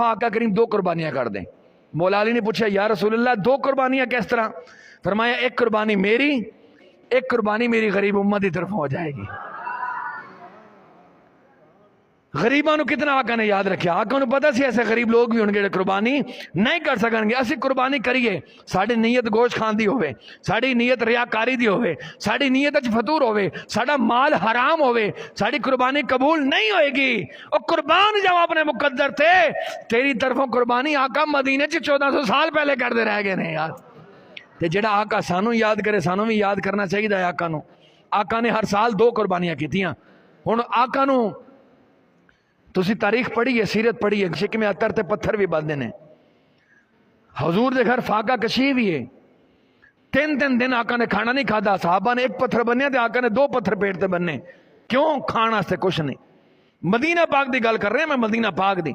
आका करीम 2 कुर्बानियां कर दें। मौला अली ने पूछा या रसूलल्लाह 2 कुर्बानियां किस तरह? फरमाया एक कुर्बानी मेरी, एक कुर्बानी मेरी गरीब उम्मत की तरफ हो जाएगी। गरीबों को कितना आका ने याद रखा। आका को पता सी ऐसे गरीब लोग भी होंगे कुर्बानी नहीं कर सकेंगे। असि कुर्बानी करिए, साड़ी नीयत गोश्त खान दी होवे, साड़ी नीयत रियाकारी दी होवे, साड़ी नीयत फतूर होवे, साड़ा माल हराम होवे, साड़ी कुर्बानी कबूल नहीं होएगी। और कुर्बान जब अपने मुकद्दर थे तेरी तरफों कुर्बानी आका मदीने च 1400 साल पहले करते रह गए ने यार। ते जेड़ा आका सानू याद करे, सानू भी याद करना चाहिए आका नू। आका ने हर साल 2 कुर्बानियां कीतियां। हुण आका नू तुसी तारीख पढ़िए, सीरत पढ़िए, शिकमे अतर ते पत्थर भी बंदे ने। हजूर दे घर फाका कशी भी है। 3 दिन आका ने खाना नहीं खादा। साहबा ने 1 पत्थर बन्ने ते आका ने 2 पत्थर पेट ते बन्ने। क्यों? खाण वास्ते कुछ नहीं। मदीना पाक की गल कर रहे हैं मैं, मदीना पाक दी।